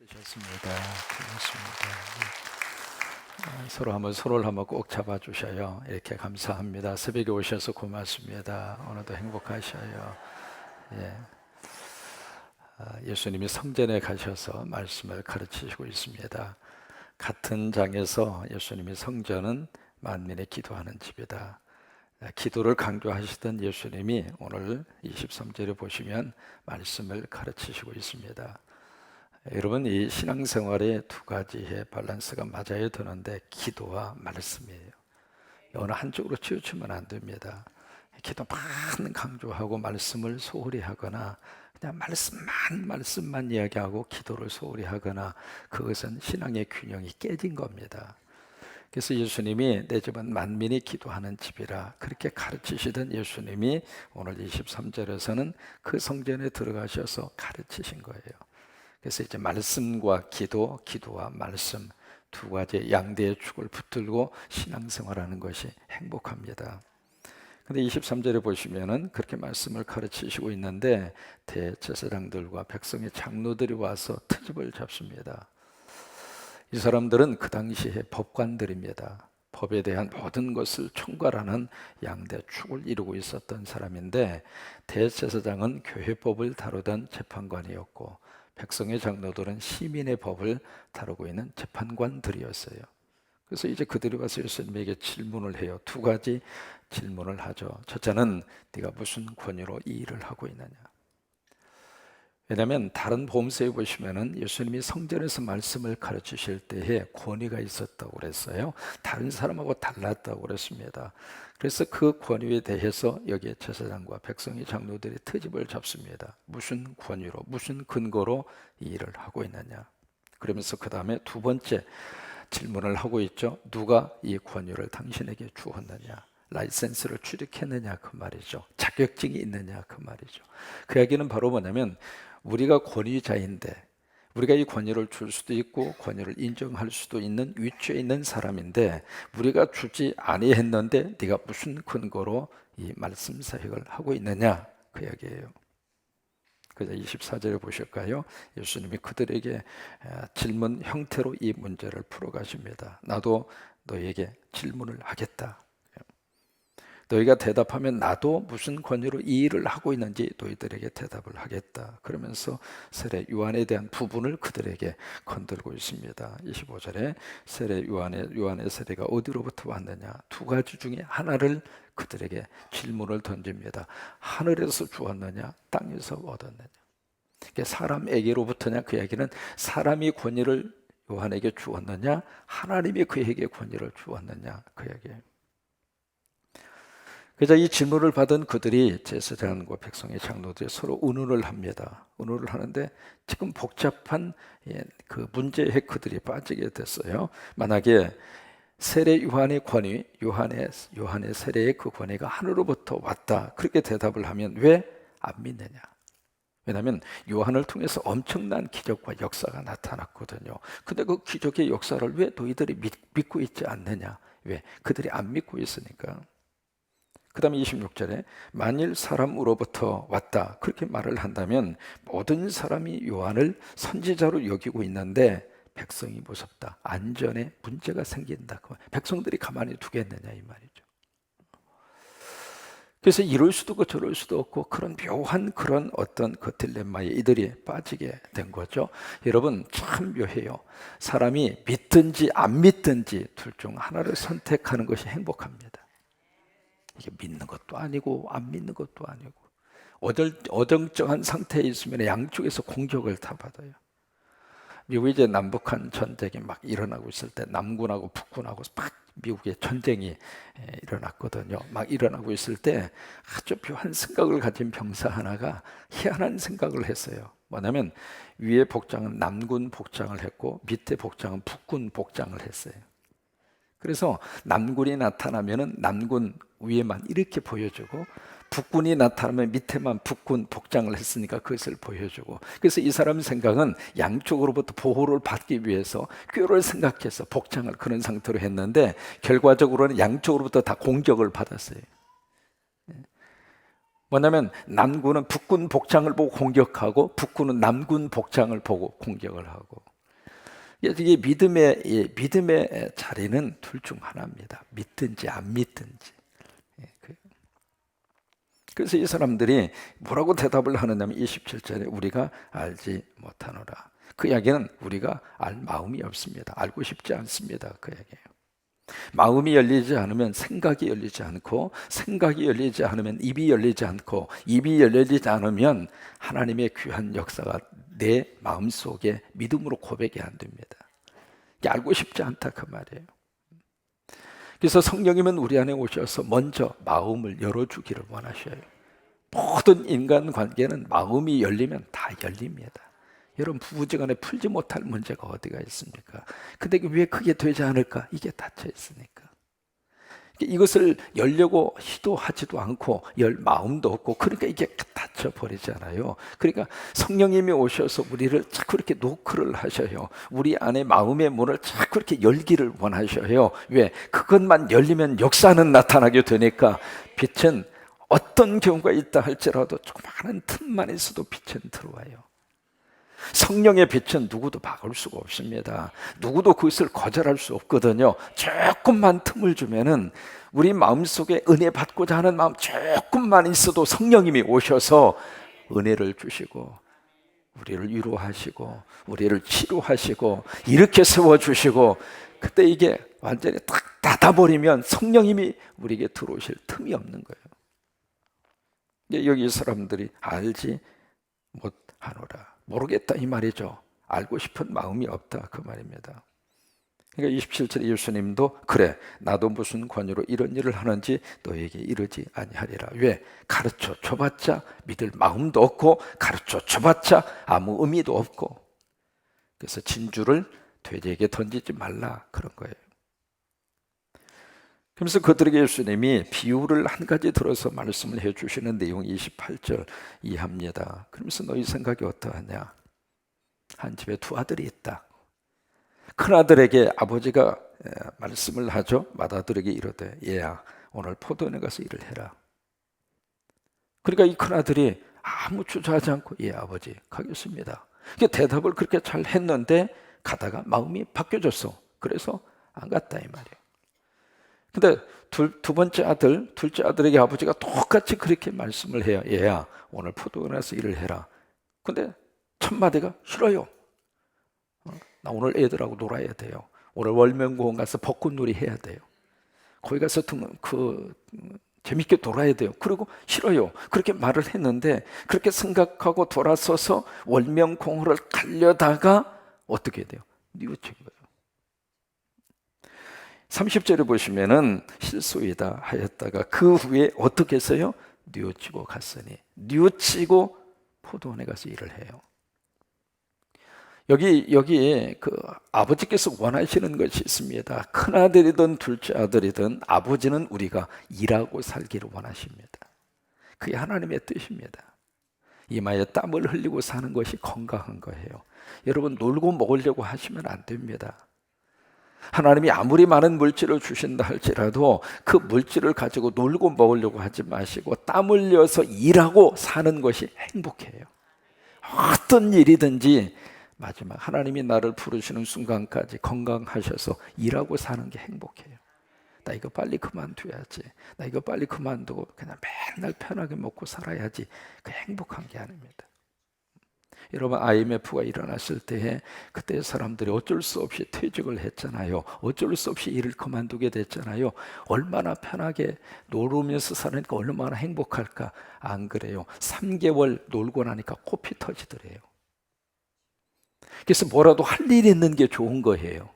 되셨습니다. 고맙습니다. 서로를 한번 꼭 잡아주셔요. 이렇게 감사합니다. 새벽에 오셔서 고맙습니다. 오늘도 행복하셔요. 예. 예수님이 성전에 가셔서 말씀을 가르치시고 있습니다. 같은 장에서 예수님이 성전은 만민의 기도하는 집이다. 기도를 강조하시던 예수님이 오늘 23절에 보시면 말씀을 가르치시고 있습니다. 여러분, 이 신앙생활에 두 가지의 밸런스가 맞아야 되는데 기도와 말씀이에요. 어느 한쪽으로 치우치면 안 됩니다. 기도만 강조하고 말씀을 소홀히 하거나 그냥 말씀만 이야기하고 기도를 소홀히 하거나 그것은 신앙의 균형이 깨진 겁니다. 그래서 예수님이 내 집은 만민이 기도하는 집이라 그렇게 가르치시던 예수님이 오늘 23절에서는 그 성전에 들어가셔서 가르치신 거예요. 그래서 이제 말씀과 기도, 기도와 말씀 두 가지 양대의 축을 붙들고 신앙생활하는 것이 행복합니다. 근데 23절에 보시면은 그렇게 말씀을 가르치시고 있는데 대제사장들과 백성의 장로들이 와서 트집을 잡습니다. 이 사람들은 그 당시의 법관들입니다. 법에 대한 모든 것을 총괄하는 양대 축을 이루고 있었던 사람인데 대제사장은 교회법을 다루던 재판관이었고 백성의 장로들은 시민의 법을 다루고 있는 재판관들이었어요. 그래서 이제 그들이 와서 예수님에게 질문을 해요. 두 가지 질문을 하죠. 첫째는 네가 무슨 권위로 이 일을 하고 있느냐. 왜냐하면 다른 보험서에 보시면은 예수님이 성전에서 말씀을 가르치실 때에 권위가 있었다고 그랬어요. 다른 사람하고 달랐다고 그랬습니다. 그래서 그 권위에 대해서 여기에 제사장과 백성의 장로들이 트집을 잡습니다. 무슨 권위로, 무슨 근거로 이 일을 하고 있느냐. 그러면서 그 다음에 두 번째 질문을 하고 있죠. 누가 이 권위를 당신에게 주었느냐. 라이센스를 취득했느냐 그 말이죠. 자격증이 있느냐 그 말이죠. 그 이야기는 바로 뭐냐면 우리가 권위자인데 우리가 이 권위를 줄 수도 있고 권위를 인정할 수도 있는 위치에 있는 사람인데 우리가 주지 아니했는데 네가 무슨 근거로 이 말씀 사역을 하고 있느냐 그 이야기예요. 그래서 24절에 보실까요? 예수님이 그들에게 질문 형태로 이 문제를 풀어가십니다. 나도 너에게 질문을 하겠다. 너희가 대답하면 나도 무슨 권위로 이 일을 하고 있는지 너희들에게 대답을 하겠다. 그러면서 세례 요한에 대한 부분을 그들에게 건들고 있습니다. 25절에 세례 요한의 세례가 어디로부터 왔느냐. 두 가지 중에 하나를 그들에게 질문을 던집니다. 하늘에서 주었느냐, 땅에서 얻었느냐. 사람에게로부터냐, 그 얘기는 사람이 권위를 요한에게 주었느냐, 하나님이 그에게 권위를 주었느냐, 그 얘기예요. 그래서 이 질문을 받은 그들이 제사장과 백성의 장로들이 서로 의논을 합니다. 의논을 하는데 지금 복잡한 그 문제에 그들이 빠지게 됐어요. 만약에 세례 요한의 권위, 요한의 세례의 그 권위가 하늘로부터 왔다. 그렇게 대답을 하면 왜 안 믿느냐? 왜냐하면 요한을 통해서 엄청난 기적과 역사가 나타났거든요. 근데 그 기적의 역사를 왜 너희들이 믿고 있지 않느냐? 왜? 그들이 안 믿고 있으니까. 그 다음에 26절에 만일 사람으로부터 왔다 그렇게 말을 한다면 모든 사람이 요한을 선지자로 여기고 있는데 백성이 무섭다. 안전에 문제가 생긴다. 백성들이 가만히 두겠느냐 이 말이죠. 그래서 이럴 수도 없고 저럴 수도 없고 그런 묘한 그런 어떤 그 딜레마에 이들이 빠지게 된 거죠. 여러분 참 묘해요. 사람이 믿든지 안 믿든지 둘 중 하나를 선택하는 것이 행복합니다. 이게 믿는 것도 아니고 안 믿는 것도 아니고 어정쩡한 상태에 있으면 양쪽에서 공격을 다 받아요. 미국이 이제 남북한 전쟁이 막 일어나고 있을 때 남군하고 북군하고 막 미국의 전쟁이 일어났거든요. 막 일어나고 있을 때 아주 묘한 생각을 가진 병사 하나가 희한한 생각을 했어요. 뭐냐면 위에 복장은 남군 복장을 했고 밑에 복장은 북군 복장을 했어요. 그래서 남군이 나타나면은 남군 위에만 이렇게 보여주고 북군이 나타나면 밑에만 북군 복장을 했으니까 그것을 보여주고 그래서 이 사람 생각은 양쪽으로부터 보호를 받기 위해서 꾀를 생각해서 복장을 그런 상태로 했는데 결과적으로는 양쪽으로부터 다 공격을 받았어요. 뭐냐면 남군은 북군 복장을 보고 공격하고 북군은 남군 복장을 보고 공격을 하고 이게 믿음의 자리는 둘 중 하나입니다. 믿든지 안 믿든지. 그래서 이 사람들이 뭐라고 대답을 하느냐면 27절에 우리가 알지 못하노라. 그 이야기는 우리가 알 마음이 없습니다. 알고 싶지 않습니다. 그 이야기예요. 마음이 열리지 않으면 생각이 열리지 않고, 생각이 열리지 않으면 입이 열리지 않고, 입이 열리지 않으면 하나님의 귀한 역사가 내 마음속에 믿음으로 고백이 안 됩니다. 이게 알고 싶지 않다 그 말이에요. 그래서 성령님은 우리 안에 오셔서 먼저 마음을 열어주기를 원하셔요. 모든 인간관계는 마음이 열리면 다 열립니다. 여러분, 부부지간에 풀지 못할 문제가 어디가 있습니까? 근데 왜 그게 되지 않을까? 이게 닫혀 있으니까. 이것을 열려고 시도하지도 않고 열 마음도 없고, 그러니까 이게 닫혀 버리잖아요. 그러니까 성령님이 오셔서 우리를 자꾸 이렇게 노크를 하셔요. 우리 안에 마음의 문을 자꾸 이렇게 열기를 원하셔요. 왜? 그것만 열리면 역사는 나타나게 되니까. 빛은 어떤 경우가 있다 할지라도 조그마한 틈만 있어도 빛은 들어와요. 성령의 빛은 누구도 막을 수가 없습니다. 누구도 그것을 거절할 수 없거든요. 조금만 틈을 주면은 우리 마음속에 은혜 받고자 하는 마음 조금만 있어도 성령님이 오셔서 은혜를 주시고, 우리를 위로하시고, 우리를 치료하시고, 이렇게 세워주시고, 그때 이게 완전히 딱 닫아버리면 성령님이 우리에게 들어오실 틈이 없는 거예요. 여기 이 사람들이 알지 못하노라. 모르겠다 이 말이죠. 알고 싶은 마음이 없다 그 말입니다. 그러니까 27절에 예수님도 그래, 나도 무슨 권유로 이런 일을 하는지 너에게 이르지 아니하리라. 왜? 가르쳐 줘봤자 믿을 마음도 없고, 가르쳐 줘봤자 아무 의미도 없고, 그래서 진주를 돼지에게 던지지 말라 그런 거예요. 그러면서 그들에게 예수님이 비유를 한 가지 들어서 말씀을 해주시는 내용 28절 이해합니다. 그러면서 너희 생각이 어떠하냐? 한 집에 두 아들이 있다. 큰아들에게 아버지가 말씀을 하죠. 맏아들에게 이르되 얘야, 오늘 포도원에 가서 일을 해라. 그러니까 이 큰아들이 아무 주저하지 않고 예 아버지 가겠습니다. 대답을 그렇게 잘 했는데 가다가 마음이 바뀌어졌어. 그래서 안 갔다 이 말이에요. 근데 두 번째 아들, 둘째 아들에게 아버지가 똑같이 그렇게 말씀을 해요. 얘야, 오늘 포도원에서 일을 해라. 근데 첫 마디가 싫어요. 나 오늘 애들하고 놀아야 돼요. 오늘 월명공원 가서 벚꽃놀이 해야 돼요. 거기 가서 재밌게 놀아야 돼요. 그리고 싫어요. 그렇게 말을 했는데, 그렇게 생각하고 돌아서서 월명공원을 가려다가 어떻게 돼요? 뉘우친 거예요. 30절에 보시면은 실소이다 하였다가 그 후에 어떻게 했어요? 뉘우치고 갔으니, 뉘우치고 포도원에 가서 일을 해요. 여기 그 아버지께서 원하시는 것이 있습니다. 큰아들이든 둘째 아들이든 아버지는 우리가 일하고 살기를 원하십니다. 그게 하나님의 뜻입니다. 이마에 땀을 흘리고 사는 것이 건강한 거예요. 여러분, 놀고 먹으려고 하시면 안 됩니다. 하나님이 아무리 많은 물질을 주신다 할지라도 그 물질을 가지고 놀고 먹으려고 하지 마시고 땀 흘려서 일하고 사는 것이 행복해요. 어떤 일이든지 마지막 하나님이 나를 부르시는 순간까지 건강하셔서 일하고 사는 게 행복해요. 나 이거 빨리 그만둬야지, 나 이거 빨리 그만두고 그냥 맨날 편하게 먹고 살아야지, 그 행복한 게 아닙니다. 여러분, IMF가 일어났을 때에 그때 사람들이 어쩔 수 없이 퇴직을 했잖아요. 어쩔 수 없이 일을 그만두게 됐잖아요. 얼마나 편하게 놀으면서 사니까 얼마나 행복할까. 안 그래요? 3개월 놀고 나니까 코피 터지더래요. 그래서 뭐라도 할 일이 있는 게 좋은 거예요.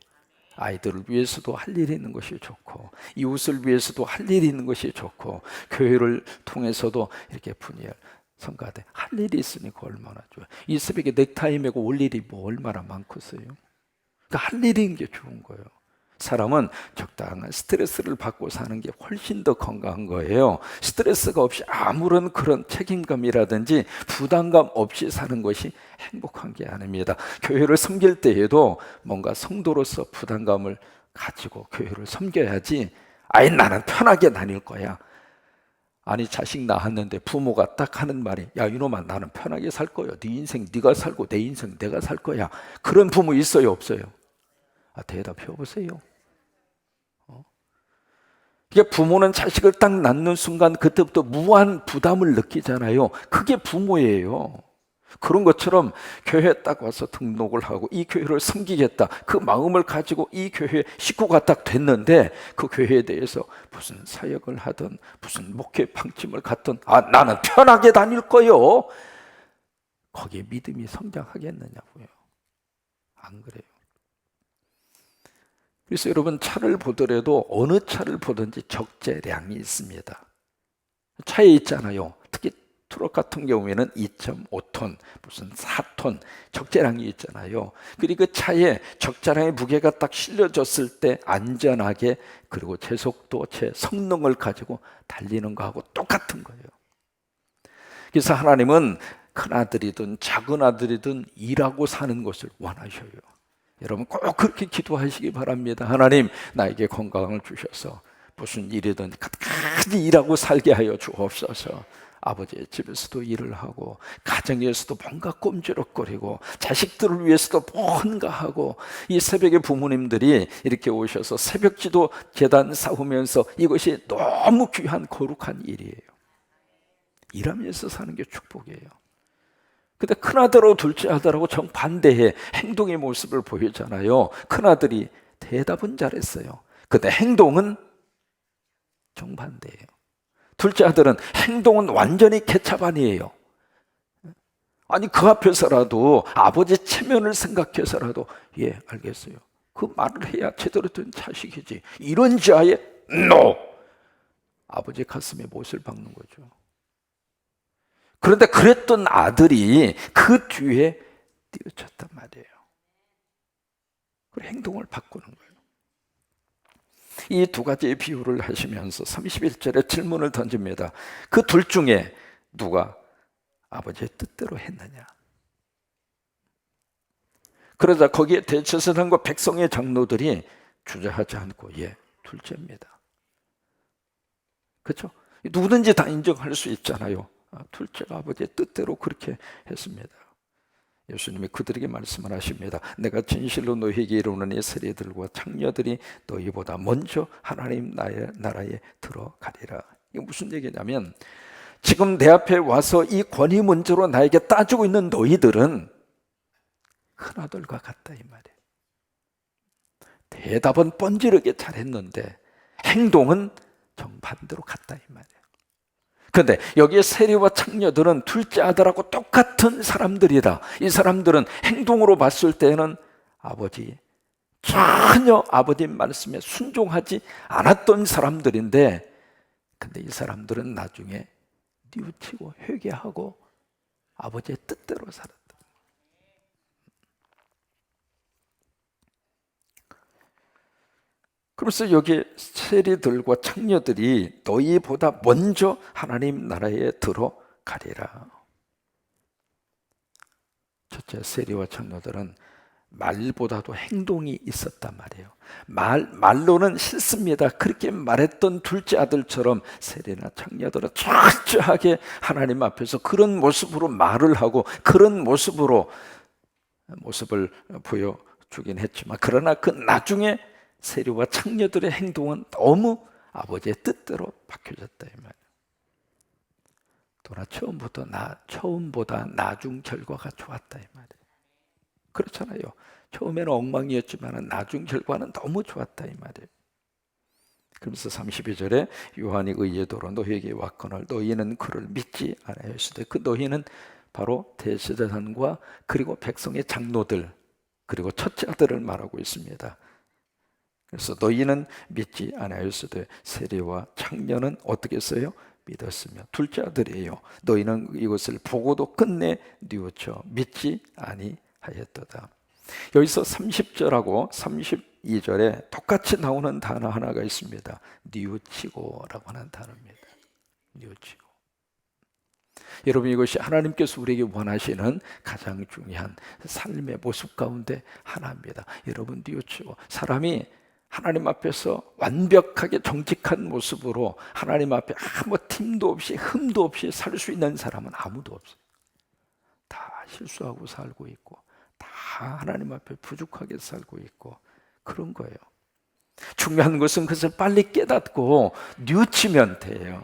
아이들을 위해서도 할 일이 있는 것이 좋고, 이웃을 위해서도 할 일이 있는 것이 좋고, 교회를 통해서도 이렇게 분열 성가대 할 일이 있으니까 얼마나 좋아요. 이 새벽에 넥타이 메고 올 일이 뭐 얼마나 많겠어요. 그러니까 할 일이 있는 게 좋은 거예요. 사람은 적당한 스트레스를 받고 사는 게 훨씬 더 건강한 거예요. 스트레스가 없이 아무런 그런 책임감이라든지 부담감 없이 사는 것이 행복한 게 아닙니다. 교회를 섬길 때에도 뭔가 성도로서 부담감을 가지고 교회를 섬겨야지, 아예 나는 편하게 다닐 거야. 아니, 자식 낳았는데 부모가 딱 하는 말이, 야 이놈아, 나는 편하게 살 거야. 네 인생 네가 살고 내 인생 내가 살 거야. 그런 부모 있어요 없어요? 대답해 보세요. 이게 부모는 자식을 딱 낳는 순간 그때부터 무한 부담을 느끼잖아요. 그게 부모예요. 그런 것처럼 교회에 딱 와서 등록을 하고 이 교회를 섬기겠다 그 마음을 가지고 이 교회 식구가 딱 됐는데 그 교회에 대해서 무슨 사역을 하든 무슨 목회 방침을 갖든 나는 편하게 다닐 거요. 거기에 믿음이 성장하겠느냐고요. 안 그래요. 그래서 여러분 차를 보더라도 어느 차를 보든지 적재량이 있습니다. 차에 있잖아요. 특히 트럭 같은 경우에는 2.5톤, 무슨 4톤 적재량이 있잖아요. 그리고 그 차에 적재량의 무게가 딱 실려졌을 때 안전하게 그리고 제 속도, 제 성능을 가지고 달리는 거하고 똑같은 거예요. 그래서 하나님은 큰 아들이든 작은 아들이든 일하고 사는 것을 원하셔요. 여러분 꼭 그렇게 기도하시기 바랍니다. 하나님 나에게 건강을 주셔서 무슨 일이든 끝까지 일하고 살게 하여 주옵소서. 아버지의 집에서도 일을 하고 가정에서도 뭔가 꼼지락거리고 자식들을 위해서도 뭔가 하고 이 새벽에 부모님들이 이렇게 오셔서 새벽기도 제단 쌓으면서 이것이 너무 귀한 거룩한 일이에요. 일하면서 사는 게 축복이에요. 근데 큰아들하고 둘째 아들하고 정반대의 행동의 모습을 보이잖아요. 큰아들이 대답은 잘했어요. 근데 행동은 정반대예요. 둘째 아들은 행동은 완전히 개차반이에요. 아니 그 앞에서라도 아버지 체면을 생각해서라도 예 알겠어요. 그 말을 해야 제대로 된 자식이지. 이런 자의 NO! 아버지 가슴에 못을 박는 거죠. 그런데 그랬던 아들이 그 뒤에 뉘우쳤단 말이에요. 그 행동을 바꾸는 거예요. 이 두 가지의 비유를 하시면서 31절에 질문을 던집니다. 그 둘 중에 누가 아버지의 뜻대로 했느냐? 그러자 거기에 대제사장과 백성의 장로들이 주저하지 않고 예, 둘째입니다. 그렇죠? 누구든지 다 인정할 수 있잖아요. 둘째가 아버지의 뜻대로 그렇게 했습니다. 예수님이 그들에게 말씀을 하십니다. 내가 진실로 너희에게 이르노니 세리들과 창녀들이 너희보다 먼저 하나님 나라에 들어가리라. 이게 무슨 얘기냐면 지금 내 앞에 와서 이 권위 문제로 나에게 따지고 있는 너희들은 큰아들과 같다 이 말이에요. 대답은 뻔지르게 잘했는데 행동은 정반대로 같다 이 말이에요. 그런데 여기에 세리와 창녀들은 둘째 아들하고 똑같은 사람들이다. 이 사람들은 행동으로 봤을 때는 전혀 아버지 말씀에 순종하지 않았던 사람들인데 근데 이 사람들은 나중에 뉘우치고 회개하고 아버지의 뜻대로 살았다. 그래서 여기 세리들과 창녀들이 너희보다 먼저 하나님 나라에 들어가리라. 첫째, 세리와 창녀들은 말보다도 행동이 있었단 말이에요. 말로는 싫습니다. 그렇게 말했던 둘째 아들처럼 세리나 창녀들은 철저하게 하나님 앞에서 그런 모습으로 말을 하고 그런 모습을 보여주긴 했지만 그러나 그 나중에 세리와 창녀들의 행동은 너무 아버지의 뜻대로 바뀌어졌다 이 말이에요. 또나 처음보다 나중 결과가 좋았다 이 말이에요. 그렇잖아요. 처음에는 엉망이었지만 나중 결과는 너무 좋았다 이 말이에요. 그러면서 32절에 요한이 의에도로 너희에게 왔거늘 너희는 그를 믿지 아니하였으되 그 너희는 바로 대제사장과 그리고 백성의 장로들 그리고 첫째 아들을 말하고 있습니다. 그래서 너희는 믿지 아니하였으되 세리와 창녀는 어떻게 했어요? 믿었으며 둘째 아들이에요. 너희는 이것을 보고도 끝내 뉘우쳐 믿지 아니하였도다. 여기서 30절하고 32절에 똑같이 나오는 단어 하나가 있습니다. 뉘우치고라고 하는 단어입니다. 뉘우치고. 여러분 이것이 하나님께서 우리에게 원하시는 가장 중요한 삶의 모습 가운데 하나입니다. 여러분 뉘우치고 사람이 하나님 앞에서 완벽하게 정직한 모습으로 하나님 앞에 아무 틈도 없이 흠도 없이 살 수 있는 사람은 아무도 없어요. 다 실수하고 살고 있고 다 하나님 앞에 부족하게 살고 있고 그런 거예요. 중요한 것은 그것을 빨리 깨닫고 뉘우치면 돼요.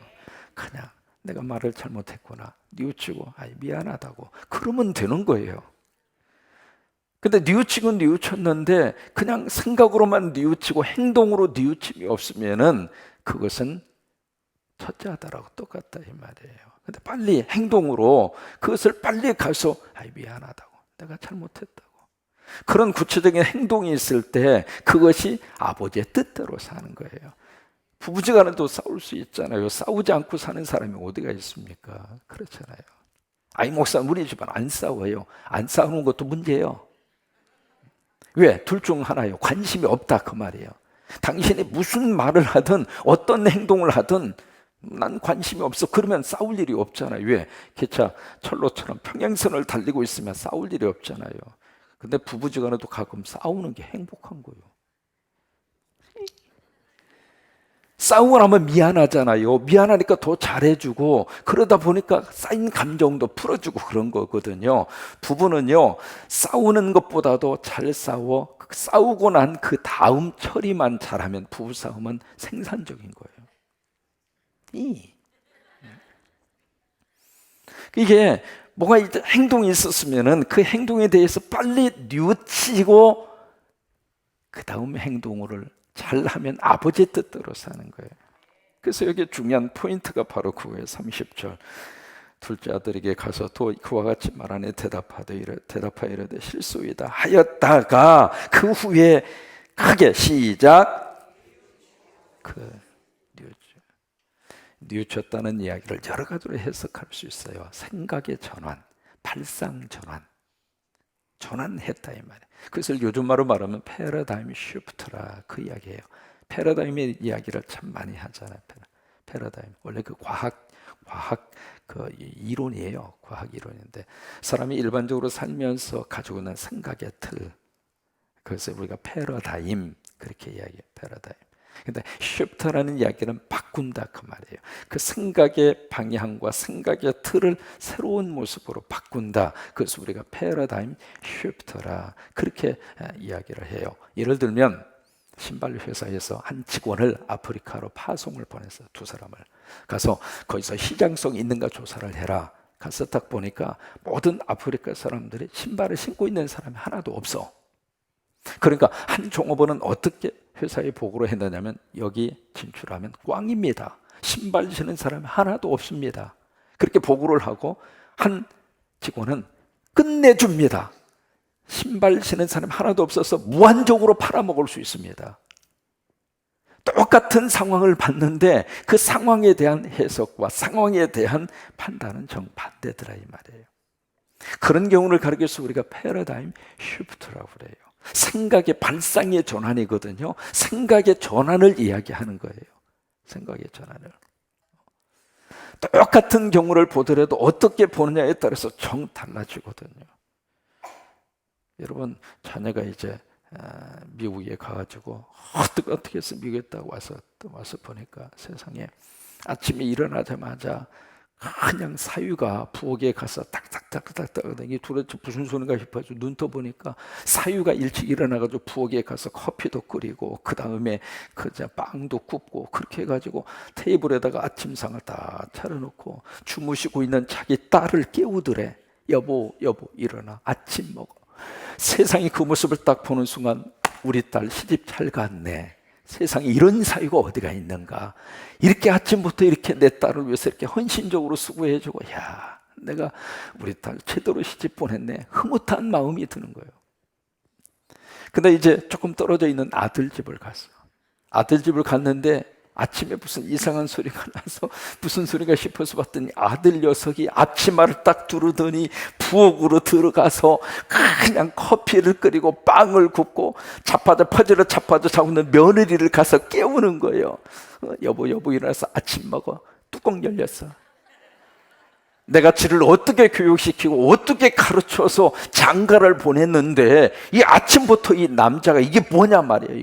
그냥 내가 말을 잘못했구나 뉘우치고 미안하다고 그러면 되는 거예요. 근데 뉘우치고 뉘우쳤는데 그냥 생각으로만 뉘우치고 행동으로 뉘우침이 없으면은 그것은 첫째하다라고 똑같다 이 말이에요. 근데 빨리 행동으로 그것을 빨리 가서 미안하다고 내가 잘못했다고 그런 구체적인 행동이 있을 때 그것이 아버지의 뜻대로 사는 거예요. 부부지간에도 싸울 수 있잖아요. 싸우지 않고 사는 사람이 어디가 있습니까? 그렇잖아요. 목사님 우리 집안 안 싸워요. 안 싸우는 것도 문제예요. 왜? 둘 중 하나예요. 관심이 없다 그 말이에요. 당신이 무슨 말을 하든 어떤 행동을 하든 난 관심이 없어. 그러면 싸울 일이 없잖아요. 왜? 기차 철로처럼 평행선을 달리고 있으면 싸울 일이 없잖아요. 근데 부부지간에도 가끔 싸우는 게 행복한 거예요. 싸우고 나면 미안하잖아요. 미안하니까 더 잘해주고 그러다 보니까 쌓인 감정도 풀어주고 그런 거거든요. 부부는요 싸우는 것보다도 잘 싸워 싸우고 난 그 다음 처리만 잘하면 부부싸움은 생산적인 거예요. 이게 뭐가 이제 행동이 있었으면은 그 행동에 대해서 빨리 뉘우치고 그 다음 행동을 잘하면 아버지의 뜻대로 사는 거예요. 그래서 여기 중요한 포인트가 바로 그거예요. 30절 둘째 아들에게 가서 또 그와 같이 말하니 대답하여 이르되 실소이다 하였다가 그 후에 크게 시작 뉘우쳤다는 이야기를 여러 가지로 해석할 수 있어요. 생각의 전환, 발상 전환했다 이 말이에요. 그것을 요즘 말로 말하면 패러다임 쉬프트라 그 이야기예요. 패러다임의 이야기를 참 많이 하잖아요. 패러다임 원래 그 과학 그 이론이에요. 과학 이론인데 사람이 일반적으로 살면서 가지고 있는 생각의 틀 그래서 우리가 패러다임 그렇게 이야기해요. 패러다임. 근데 쉬프트라는 이야기는 바꾼다 그 말이에요. 그 생각의 방향과 생각의 틀을 새로운 모습으로 바꾼다. 그래서 우리가 패러다임 쉬프트라 그렇게 이야기를 해요. 예를 들면 신발 회사에서 한 직원을 아프리카로 파송을 보냈어요. 두 사람을 가서 거기서 시장성이 있는가 조사를 해라. 가서 딱 보니까 모든 아프리카 사람들이 신발을 신고 있는 사람이 하나도 없어. 그러니까 한 종업원은 어떻게 회사에 보고를 했느냐면 여기 진출하면 꽝입니다. 신발 신는 사람이 하나도 없습니다. 그렇게 보고를 하고 한 직원은 끝내줍니다. 신발 신는 사람이 하나도 없어서 무한적으로 팔아먹을 수 있습니다. 똑같은 상황을 봤는데 그 상황에 대한 해석과 상황에 대한 판단은 정반대더라 이 말이에요. 그런 경우를 가리켜서 우리가 패러다임 쉬프트라고 그래요. 생각의 발상의 전환이거든요. 생각의 전환을 이야기하는 거예요. 생각의 전환을. 똑같은 경우를 보더라도 어떻게 보느냐에 따라서 정 달라지거든요. 여러분 자녀가 이제 미국에 가가지고 어떻게 해서 미국에 딱 와서 보니까 세상에 아침에 일어나자마자 그냥 사유가 부엌에 가서 딱딱딱딱딱 이게 도대체 무슨 소리가 싶어서 눈 떠보니까 사유가 일찍 일어나가지고 부엌에 가서 커피도 끓이고 그 다음에 빵도 굽고 그렇게 해가지고 테이블에다가 아침상을 딱 차려놓고 주무시고 있는 자기 딸을 깨우더래. 여보 일어나 아침 먹어. 세상이 그 모습을 딱 보는 순간 우리 딸 시집 잘 갔네. 세상에 이런 사유가 어디가 있는가. 이렇게 아침부터 이렇게 내 딸을 위해서 이렇게 헌신적으로 수고해주고 야 내가 우리 딸 제대로 시집 보냈네. 흐뭇한 마음이 드는 거예요. 근데 이제 조금 떨어져 있는 아들 집을 갔어. 아들 집을 갔는데 아침에 무슨 이상한 소리가 나서 무슨 소리가 싶어서 봤더니 아들 녀석이 앞치마를 딱 두르더니 부엌으로 들어가서 그냥 커피를 끓이고 빵을 굽고 퍼즐을 자고 있는 며느리를 가서 깨우는 거예요. 여보 일어나서 아침 먹어. 뚜껑 열렸어. 내가 지를 어떻게 교육시키고 어떻게 가르쳐서 장가를 보냈는데 이 아침부터 이 남자가 이게 뭐냐 말이에요.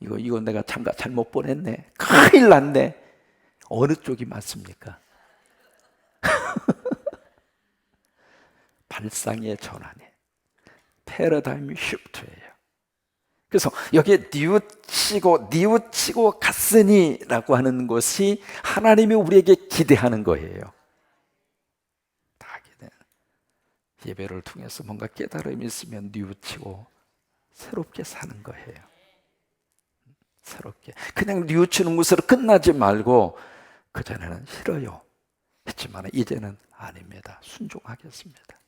이거 내가 장가 잘못 보냈네. 큰일 났네. 어느 쪽이 맞습니까? 발상의 전환에 패러다임 쉬프트예요. 그래서 여기에 뉘우치고 갔으니라고 하는 것이 하나님이 우리에게 기대하는 거예요. 다 기대. 예배를 통해서 뭔가 깨달음이 있으면 뉘우치고 새롭게 사는 거예요. 새롭게. 그냥 뉘우치는 것으로 끝나지 말고 그전에는 싫어요 했지만 이제는 아닙니다. 순종하겠습니다.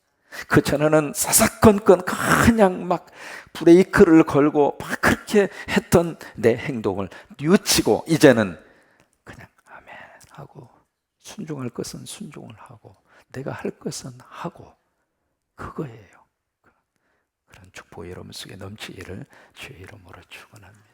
그전에는 사사건건 그냥 막 브레이크를 걸고 막 그렇게 했던 내 행동을 뉘우치고 이제는 그냥 아멘 하고 순종할 것은 순종을 하고 내가 할 것은 하고 그거예요. 그런 축복 여러분 속에 넘치기를 주의 이름으로 축원합니다.